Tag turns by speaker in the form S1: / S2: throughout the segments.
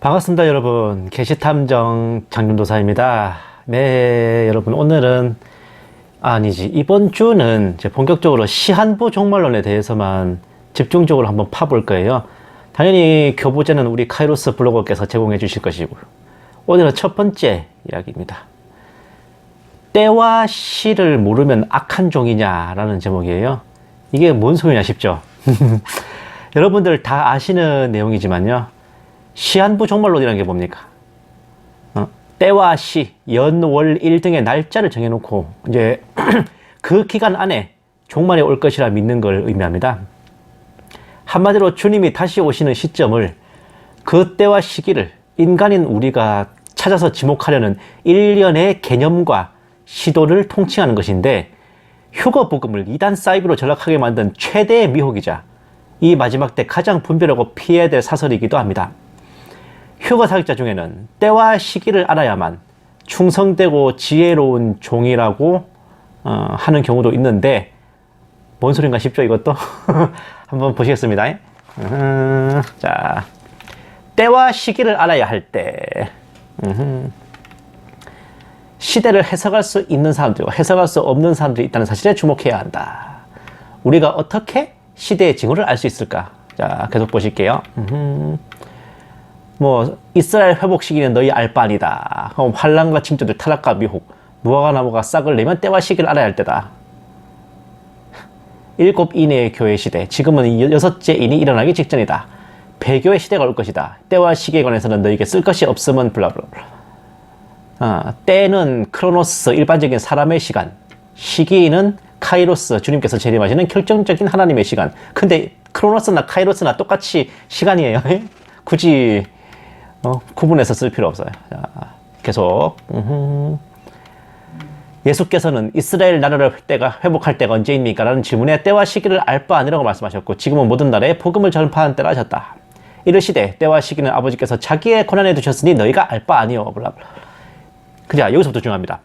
S1: 반갑습니다, 여러분. 계시탐정 장윤도사입니다. 네, 여러분, 오늘은 이번 주는 이제 본격적으로 시한부 종말론에 대해서만 집중적으로 한번 파볼 거예요. 당연히 교부제는 우리 카이로스 블로거께서 제공해 주실 것이고요. 오늘은 첫 번째 이야기입니다. 때와 시를 모르면 악한 종이냐라는 제목이에요. 이게 뭔 소리냐 싶죠? 여러분들 다 아시는 내용이지만요. 시한부 종말론이라는 게 뭡니까? 때와 시, 연, 월, 일 등의 날짜를 정해놓고 이제 그 기간 안에 종말이 올 것이라 믿는 걸 의미합니다. 한마디로 주님이 다시 오시는 시점을 그 때와 시기를 인간인 우리가 찾아서 지목하려는 일련의 개념과 시도를 통칭하는 것인데, 휴거복음을 이단 사이비로 전락하게 만든 최대의 미혹이자 이 마지막 때 가장 분별하고 피해야 될 사설이기도 합니다. 휴거 사역자 중에는 때와 시기를 알아야만 충성되고 지혜로운 종이라고 하는 경우도 있는데, 뭔 소린가 싶죠, 이것도? 한번 보시겠습니다. 자, 때와 시기를 알아야 할 때, 시대를 해석할 수 있는 사람들과 해석할 수 없는 사람들이 있다는 사실에 주목해야 한다. 우리가 어떻게 시대의 징후를 알 수 있을까? 자, 계속 보실게요. 이스라엘 회복 시기는 너희 알 바 아니다. 환난과 징조들, 타락과 미혹, 무화과 나무가 싹을 내면 때와 시기를 알아야 할 때다. 7인의 교회 시대, 지금은 6째 인이 일어나기 직전이다. 배교의 시대가 올 것이다. 때와 시기에 관해서는 너에게 쓸 것이 없음은 블라블라. 때는 크로노스, 일반적인 사람의 시간, 시기는 카이로스, 주님께서 재림하시는 결정적인 하나님의 시간. 근데 크로노스나 카이로스나 똑같이 시간이에요. 굳이 구분해서 쓸 필요 없어요. 자, 계속. 예수께서는 이스라엘 나라를 회복할 때가 언제입니까? 라는 질문에 때와 시기를 알 바 아니라고 말씀하셨고, 지금은 모든 나라에 복음을 전파하는 때라 하셨다. 이르시되 때와 시기는 아버지께서 자기의 권한에 두셨으니 너희가 알 바 아니오. 블라블라. 그자, 여기서부터 중요합니다.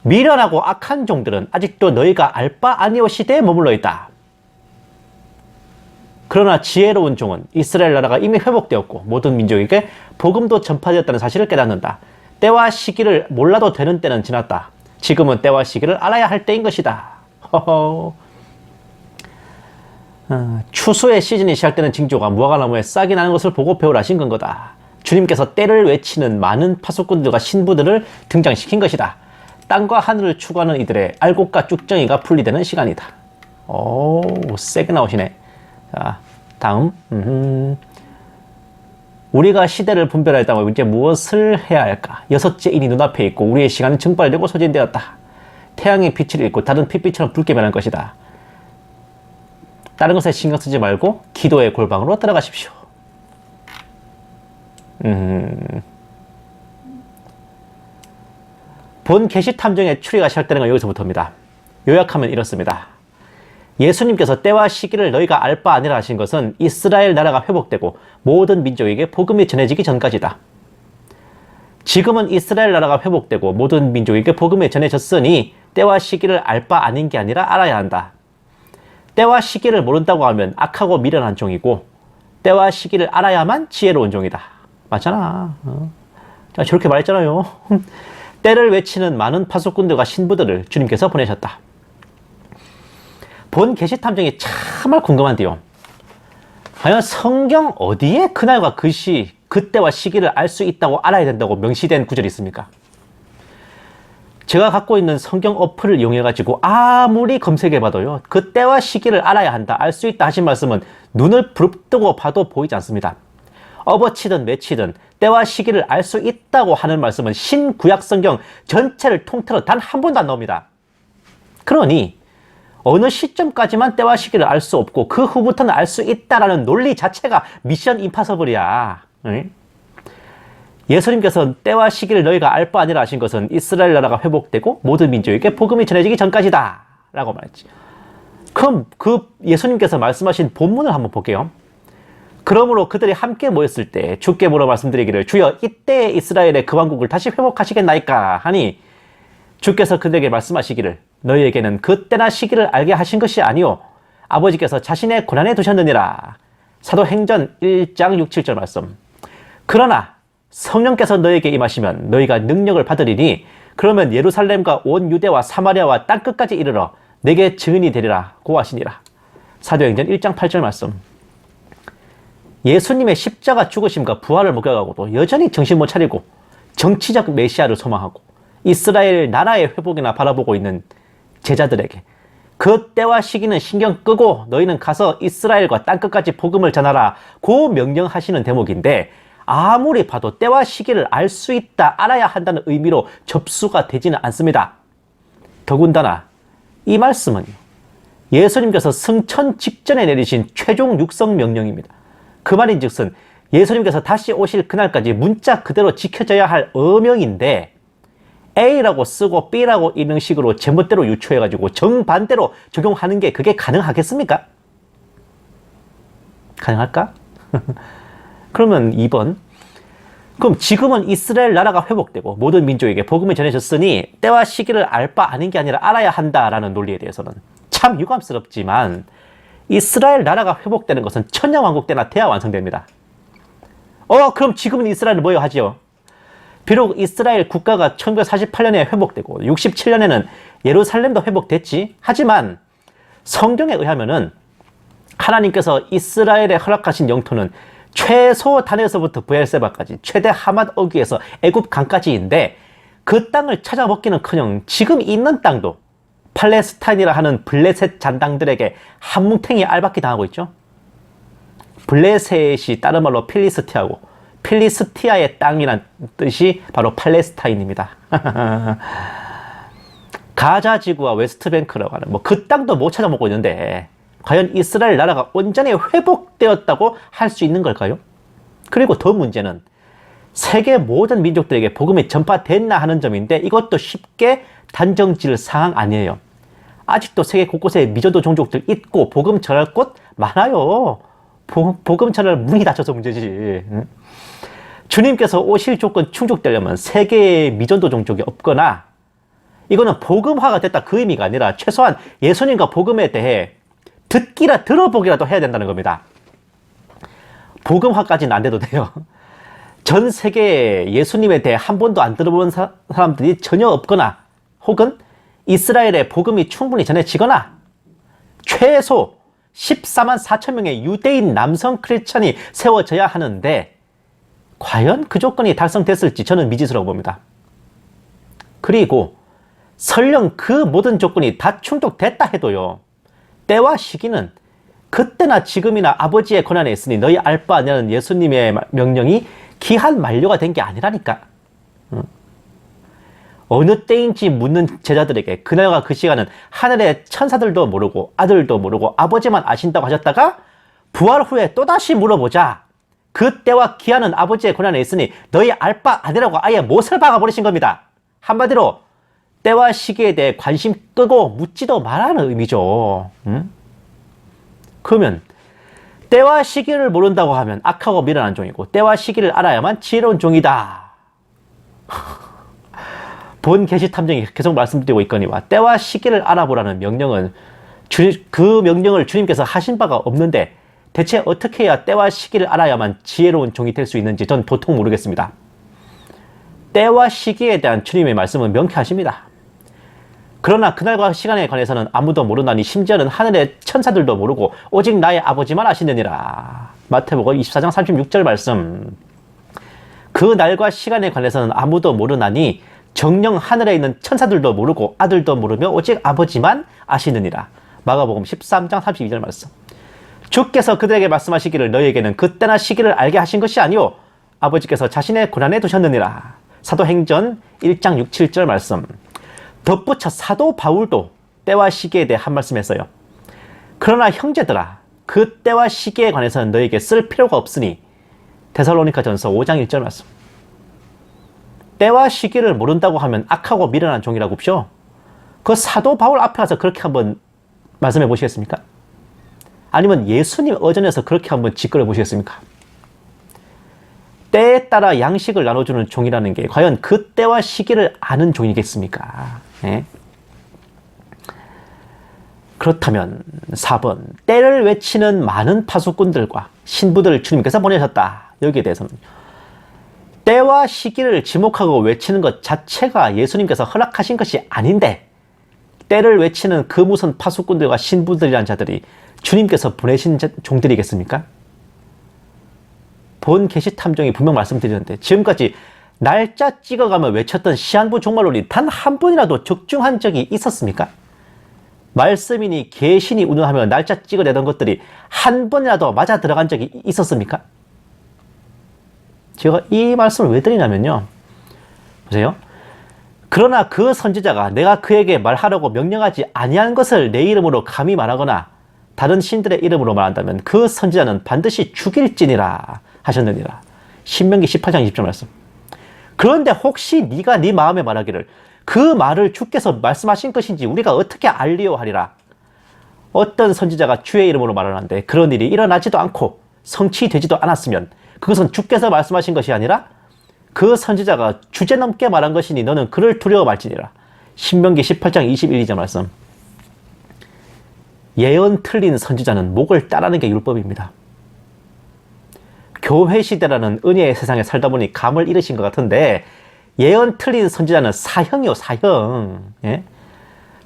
S1: 미련하고 악한 종들은 아직도 너희가 알 바 아니오 시대에 머물러 있다. 그러나 지혜로운 종은 이스라엘 나라가 이미 회복되었고 모든 민족에게 복음도 전파되었다는 사실을 깨닫는다. 때와 시기를 몰라도 되는 때는 지났다. 지금은 때와 시기를 알아야 할 때인 것이다. 추수의 시즌이 시작되는 징조가 무화과나무에 싹이 나는 것을 보고 배우라신 건 거다. 주님께서 때를 외치는 많은 파수꾼들과 신부들을 등장시킨 것이다. 땅과 하늘을 추구하는 이들의 알곡과 쭉정이가 분리되는 시간이다. 오, 세게 나오시네. 자, 다음. 우리가 시대를 분별하였다면 이제 무엇을 해야 할까? 6째 인이 눈앞에 있고 우리의 시간은 증발되고 소진되었다. 태양의 빛을 잃고 다른 핏빛처럼 붉게 변할 것이다. 다른 것에 신경 쓰지 말고 기도의 골방으로 들어가십시오. 본 계시탐정의 추리가 시작되는 건 여기서부터입니다. 요약하면 이렇습니다. 예수님께서 때와 시기를 너희가 알 바 아니라 하신 것은 이스라엘 나라가 회복되고 모든 민족에게 복음이 전해지기 전까지다. 지금은 이스라엘 나라가 회복되고 모든 민족에게 복음이 전해졌으니 때와 시기를 알 바 아닌 게 아니라 알아야 한다. 때와 시기를 모른다고 하면 악하고 미련한 종이고, 때와 시기를 알아야만 지혜로운 종이다. 맞잖아. 자, 저렇게 말했잖아요. 때를 외치는 많은 파수꾼들과 신부들을 주님께서 보내셨다. 본 계시탐정이 참말 궁금한데요. 과연 성경 어디에 그날과 그 시, 그때와 시기를 알 수 있다고 알아야 된다고 명시된 구절이 있습니까? 제가 갖고 있는 성경 어플을 이용해가지고 아무리 검색해봐도요, 그때와 시기를 알아야 한다, 알 수 있다 하신 말씀은 눈을 부릅뜨고 봐도 보이지 않습니다. 업어치든 매치든 때와 시기를 알 수 있다고 하는 말씀은 신구약 성경 전체를 통틀어 단 한 번도 안 나옵니다. 그러니 어느 시점까지만 때와 시기를 알 수 없고 그 후부터는 알 수 있다라는 논리 자체가 미션 임파서블이야. 응? 예수님께서 때와 시기를 너희가 알 바 아니라 하신 것은 이스라엘 나라가 회복되고 모든 민족에게 복음이 전해지기 전까지다 라고 말했지. 그럼 그 예수님께서 말씀하신 본문을 한번 볼게요. 그러므로 그들이 함께 모였을 때 주께 물어 말씀드리기를, 주여 이때 이스라엘의 그 왕국을 다시 회복하시겠나이까 하니, 주께서 그들에게 말씀하시기를, 너희에게는 그때나 시기를 알게 하신 것이 아니오 아버지께서 자신의 고난에 두셨느니라. 사도행전 1장 6, 7절 말씀. 그러나 성령께서 너에게 임하시면 너희가 능력을 받으리니 그러면 예루살렘과 온 유대와 사마리아와 땅끝까지 이르러 내게 증인이 되리라 고 하시니라. 사도행전 1장 8절 말씀. 예수님의 십자가 죽으심과 부활을 목격하고도 여전히 정신 못 차리고 정치적 메시아를 소망하고 이스라엘 나라의 회복이나 바라보고 있는 제자들에게 그 때와 시기는 신경 끄고 너희는 가서 이스라엘과 땅끝까지 복음을 전하라 고 명령하시는 대목인데, 아무리 봐도 때와 시기를 알 수 있다, 알아야 한다는 의미로 접수가 되지는 않습니다. 더군다나 이 말씀은 예수님께서 승천 직전에 내리신 최종 육성 명령입니다. 그 말인즉슨 예수님께서 다시 오실 그날까지 문자 그대로 지켜져야 할 어명인데, A라고 쓰고 B라고 읽는 식으로 제멋대로 유추해가지고 정반대로 적용하는 게 그게 가능하겠습니까? 가능할까? 그러면 2번. 그럼 지금은 이스라엘 나라가 회복되고 모든 민족에게 복음이 전해졌으니 때와 시기를 알 바 아닌 게 아니라 알아야 한다라는 논리에 대해서는 참 유감스럽지만, 이스라엘 나라가 회복되는 것은 천년왕국 때나 돼야 완성됩니다. 그럼 지금은 이스라엘은 뭐예요 하지요? 비록 이스라엘 국가가 1948년에 회복되고 67년에는 예루살렘도 회복됐지. 하지만 성경에 의하면은 하나님께서 이스라엘에 허락하신 영토는 최소 단에서부터 브엘세바까지 최대 하맛 어귀에서 애굽 강까지인데, 그 땅을 찾아먹기는커녕 지금 있는 땅도 팔레스타인이라 하는 블레셋 잔당들에게 한뭉탱이 알박기 당하고 있죠. 블레셋이 다른 말로 필리스티아고, 필리스티아의 땅이란 뜻이 바로 팔레스타인입니다. 가자 지구와 웨스트뱅크라고 하는 그 땅도 못 찾아먹고 있는데, 과연 이스라엘 나라가 온전히 회복되었다고 할 수 있는 걸까요? 그리고 더 문제는 세계 모든 민족들에게 복음이 전파됐나 하는 점인데, 이것도 쉽게 단정 지을 사항 아니에요. 아직도 세계 곳곳에 미전도 종족들 있고 복음 전할 곳 많아요. 복음 전할 문이 닫혀서 문제지. 주님께서 오실 조건 충족되려면 세계에 미전도 종족이 없거나, 이거는 복음화가 됐다 그 의미가 아니라 최소한 예수님과 복음에 대해 듣기라 들어보기라도 해야 된다는 겁니다. 복음화까지는 안 돼도 돼요. 전 세계에 예수님에 대해 한 번도 안 들어본 사람들이 전혀 없거나, 혹은 이스라엘에 복음이 충분히 전해지거나, 최소 14만 4천 명의 유대인 남성 크리스천이 세워져야 하는데, 과연 그 조건이 달성됐을지 저는 미지수라고 봅니다. 그리고 설령 그 모든 조건이 다 충족됐다 해도요, 때와 시기는 그때나 지금이나 아버지의 권한에 있으니 너희 알 바 아니라는 예수님의 명령이 기한 만료가 된 게 아니라니까. 어느 때인지 묻는 제자들에게 그날과 그 시간은 하늘의 천사들도 모르고 아들도 모르고 아버지만 아신다고 하셨다가, 부활 후에 또다시 물어보자 그 때와 기한은 아버지의 권한에 있으니 너희 알 바 아니라고 아예 못을 박아버리신 겁니다. 한마디로 때와 시기에 대해 관심 끄고 묻지도 말라는 의미죠. 그러면 때와 시기를 모른다고 하면 악하고 미련한 종이고, 때와 시기를 알아야만 지혜로운 종이다. 본 계시 탐정이 계속 말씀드리고 있거니와, 때와 시기를 알아보라는 명령은 그 명령을 주님께서 하신 바가 없는데, 대체 어떻게 해야 때와 시기를 알아야만 지혜로운 종이 될 수 있는지 전 도통 모르겠습니다. 때와 시기에 대한 주님의 말씀은 명쾌하십니다. 그러나 그날과 시간에 관해서는 아무도 모르나니 심지어는 하늘의 천사들도 모르고 오직 나의 아버지만 아시느니라. 마태복음 24장 36절 말씀. 그 날과 시간에 관해서는 아무도 모르나니 정녕 하늘에 있는 천사들도 모르고 아들도 모르며 오직 아버지만 아시느니라. 마가복음 13장 32절 말씀. 주께서 그들에게 말씀하시기를 너희에게는 그때나 시기를 알게 하신 것이 아니오 아버지께서 자신의 고난에 두셨느니라. 사도행전 1장 6, 7절 말씀. 덧붙여 사도 바울도 때와 시기에 대해 한 말씀 했어요. 그러나 형제들아, 그 때와 시기에 관해서는 너에게 쓸 필요가 없으니. 데살로니가전서 5장 1절 말씀. 때와 시기를 모른다고 하면 악하고 미련한 종이라고 봅쇼. 그 사도 바울 앞에 가서 그렇게 한번 말씀해 보시겠습니까? 아니면 예수님 어전에서 그렇게 한번 짓거려 보시겠습니까? 때에 따라 양식을 나눠주는 종이라는 게 과연 그 때와 시기를 아는 종이겠습니까? 네? 그렇다면 4번, 때를 외치는 많은 파수꾼들과 신부들을 주님께서 보내셨다. 여기에 대해서는 때와 시기를 지목하고 외치는 것 자체가 예수님께서 허락하신 것이 아닌데 때를 외치는 그 무슨 파수꾼들과 신부들이란 자들이 주님께서 보내신 종들이겠습니까? 본 계시 탐정이 분명 말씀드렸는데 지금까지 날짜 찍어가며 외쳤던 시한부 종말론이 단 한 번이라도 적중한 적이 있었습니까? 말씀이니 계시니 운운하며 날짜 찍어내던 것들이 한 번이라도 맞아 들어간 적이 있었습니까? 제가 이 말씀을 왜 드리냐면요. 보세요. 그러나 그 선지자가 내가 그에게 말하라고 명령하지 아니한 것을 내 이름으로 감히 말하거나 다른 신들의 이름으로 말한다면 그 선지자는 반드시 죽일지니라 하셨느니라. 신명기 18장 20절 말씀. 그런데 혹시 네가 네 마음에 말하기를 그 말을 주께서 말씀하신 것인지 우리가 어떻게 알리오 하리라. 어떤 선지자가 주의 이름으로 말을 하는데 그런 일이 일어나지도 않고 성취되지도 않았으면 그것은 주께서 말씀하신 것이 아니라 그 선지자가 주제넘게 말한 것이니 너는 그를 두려워 말지니라. 신명기 18장 21절 말씀. 예언 틀린 선지자는 목을 따르는 게 율법입니다. 교회 시대라는 은혜의 세상에 살다 보니 감을 잃으신 것 같은데 예언 틀린 선지자는 사형이요, 사형. 예?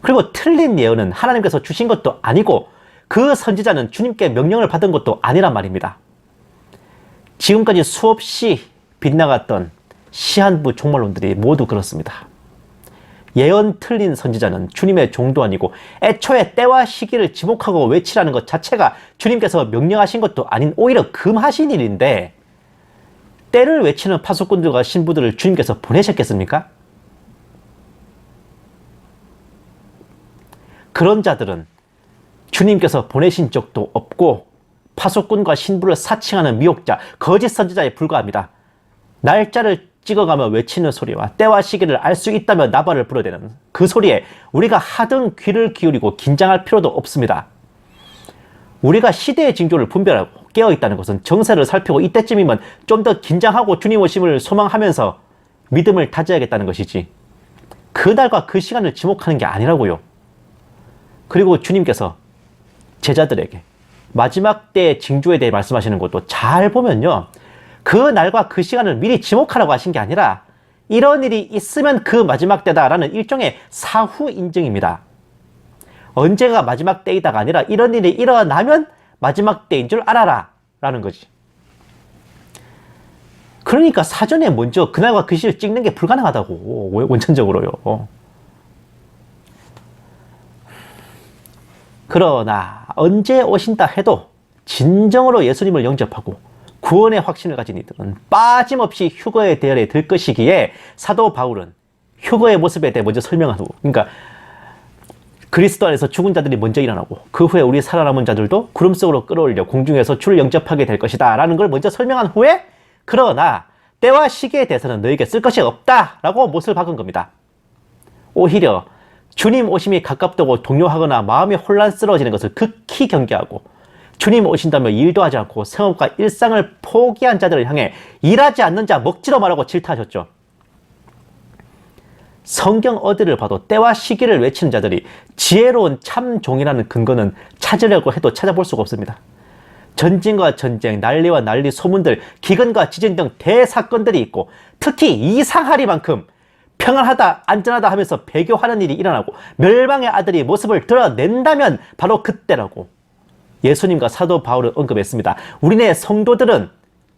S1: 그리고 틀린 예언은 하나님께서 주신 것도 아니고 그 선지자는 주님께 명령을 받은 것도 아니란 말입니다. 지금까지 수없이 빗나갔던 시한부 종말론들이 모두 그렇습니다. 예언 틀린 선지자는 주님의 종도 아니고 애초에 때와 시기를 지목하고 외치라는 것 자체가 주님께서 명령하신 것도 아닌 오히려 금하신 일인데 때를 외치는 파수꾼들과 신부들을 주님께서 보내셨겠습니까? 그런 자들은 주님께서 보내신 적도 없고 파수꾼과 신부를 사칭하는 미혹자, 거짓 선지자에 불과합니다. 날짜를 찍어가며 외치는 소리와 때와 시기를 알 수 있다며 나발을 불어대는 그 소리에 우리가 하등 귀를 기울이고 긴장할 필요도 없습니다. 우리가 시대의 징조를 분별하고 깨어있다는 것은 정세를 살피고 이때쯤이면 좀 더 긴장하고 주님 오심을 소망하면서 믿음을 다져야겠다는 것이지 그날과 그 시간을 지목하는 게 아니라고요. 그리고 주님께서 제자들에게 마지막 때의 징조에 대해 말씀하시는 것도 잘 보면요. 그 날과 그 시간을 미리 지목하라고 하신 게 아니라 이런 일이 있으면 그 마지막 때다라는 일종의 사후 인증입니다. 언제가 마지막 때이다가 아니라 이런 일이 일어나면 마지막 때인 줄 알아라 라는 거지. 그러니까 사전에 먼저 그날과 그 시를 찍는 게 불가능하다고, 원천적으로요. 그러나 언제 오신다 해도 진정으로 예수님을 영접하고 구원의 확신을 가진 이들은 빠짐없이 휴거의 대열에 들 것이기에 사도 바울은 휴거의 모습에 대해 먼저 설명하고, 그러니까 그리스도 안에서 죽은 자들이 먼저 일어나고 그 후에 우리 살아남은 자들도 구름 속으로 끌어올려 공중에서 주를 영접하게 될 것이다 라는 걸 먼저 설명한 후에 그러나 때와 시기에 대해서는 너에게 쓸 것이 없다 라고 못을 박은 겁니다. 오히려 주님 오심이 가깝다고 동요하거나 마음이 혼란스러워지는 것을 극히 경계하고 주님 오신다며 일도 하지 않고 생업과 일상을 포기한 자들을 향해 일하지 않는 자 먹지도 말라고 질타하셨죠. 성경 어디를 봐도 때와 시기를 외치는 자들이 지혜로운 참종이라는 근거는 찾으려고 해도 찾아볼 수가 없습니다. 전쟁과 전쟁, 난리와 난리, 소문들, 기근과 지진 등 대사건들이 있고 특히 이상하리만큼 평안하다, 안전하다 하면서 배교하는 일이 일어나고 멸망의 아들이 모습을 드러낸다면 바로 그때라고 예수님과 사도 바울은 언급했습니다. 우리네 성도들은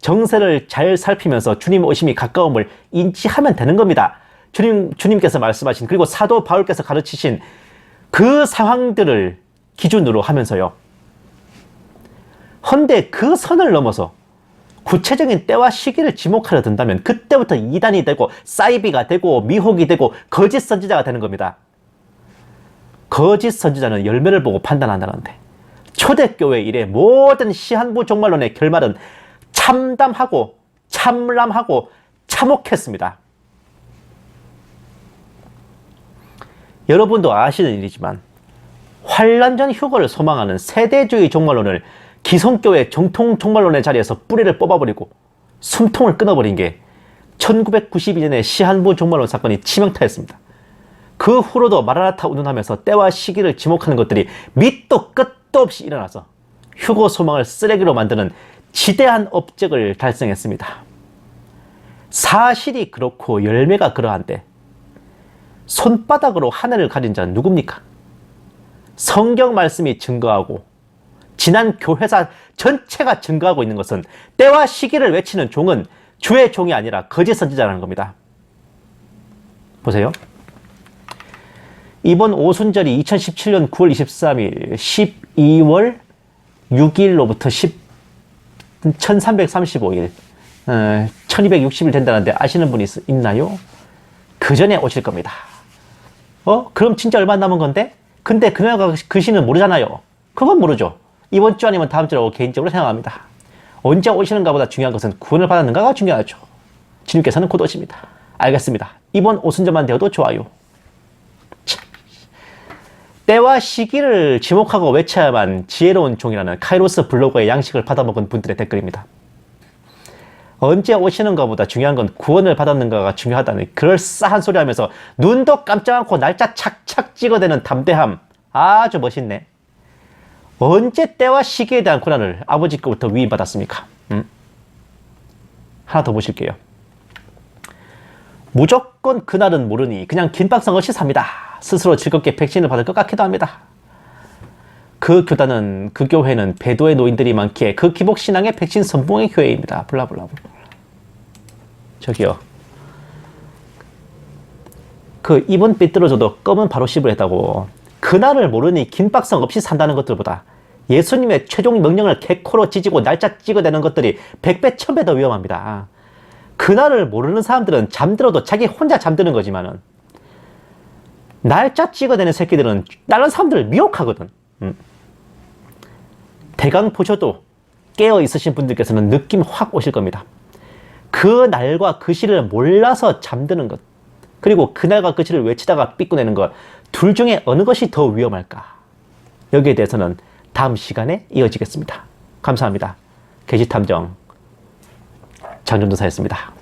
S1: 정세를 잘 살피면서 주님 오심이 가까움을 인지하면 되는 겁니다. 주님께서 말씀하신 그리고 사도 바울께서 가르치신 그 상황들을 기준으로 하면서요. 헌데 그 선을 넘어서 구체적인 때와 시기를 지목하려 든다면 그때부터 이단이 되고 사이비가 되고 미혹이 되고 거짓 선지자가 되는 겁니다. 거짓 선지자는 열매를 보고 판단한다는데 초대교회 이래 모든 시한부 종말론의 결말은 참담하고 참람하고 참혹했습니다. 여러분도 아시는 일이지만 환란 전 휴거를 소망하는 세대주의 종말론을 기성교회 정통 종말론의 자리에서 뿌리를 뽑아버리고 숨통을 끊어버린 게 1992년의 시한부 종말론 사건이 치명타였습니다. 그 후로도 마라나타 운운하면서 때와 시기를 지목하는 것들이 밑도 끝도 없이 일어나서 휴거 소망을 쓰레기로 만드는 지대한 업적을 달성했습니다. 사실이 그렇고 열매가 그러한데 손바닥으로 하늘을 가린 자는 누굽니까? 성경 말씀이 증거하고 지난 교회사 전체가 증거하고 있는 것은 때와 시기를 외치는 종은 주의 종이 아니라 거짓 선지자라는 겁니다. 보세요. 이번 오순절이 2017년 9월 23일 12월 6일로부터 1335일 1260일 된다는데 아시는 분이 있나요? 그 전에 오실 겁니다. 그럼 진짜 얼마 안 남은 건데? 근데 그날과 그 시는 모르잖아요. 그건 모르죠. 이번 주 아니면 다음 주라고 개인적으로 생각합니다. 언제 오시는가 보다 중요한 것은 구원을 받았는가가 중요하죠. 주님께서는 곧 오십니다. 알겠습니다. 이번 오순절만 되어도 좋아요. 참. 때와 시기를 지목하고 외쳐야만 지혜로운 종이라는 카이로스 블로거의 양식을 받아먹은 분들의 댓글입니다. 언제 오시는가 보다 중요한 건 구원을 받았는가가 중요하다는 그럴싸한 소리 하면서 눈도 깜짝 않고 날짜 착착 찍어대는 담대함. 아주 멋있네. 언제 때와 시기에 대한 고난을 아버지께부터 위임받았습니까? 하나 더 보실게요. 무조건 그날은 모르니 그냥 긴박성 없이 삽니다. 스스로 즐겁게 백신을 받을 것 같기도 합니다. 그 교단은, 그 교회는 배도의 노인들이 많기에 그 기복신앙의 백신 선봉의 교회입니다. 블라블라. 저기요. 그 입은 삐뚤어져도 껌은 바로 씹으랬다고. 그날을 모르니 긴박성 없이 산다는 것들보다 예수님의 최종 명령을 개코로 찢고 날짜 찍어대는 것들이 100배, 1000배 더 위험합니다. 그날을 모르는 사람들은 잠들어도 자기 혼자 잠드는 거지만은 날짜 찍어대는 새끼들은 다른 사람들을 미혹하거든. 대강 보셔도 깨어 있으신 분들께서는 느낌 확 오실 겁니다. 그 날과 그 시를 몰라서 잠드는 것, 그리고 그날과 그 시를 외치다가 삐꾸내는 것, 둘 중에 어느 것이 더 위험할까? 여기에 대해서는 다음 시간에 이어지겠습니다. 감사합니다. 계시탐정 장전도사였습니다.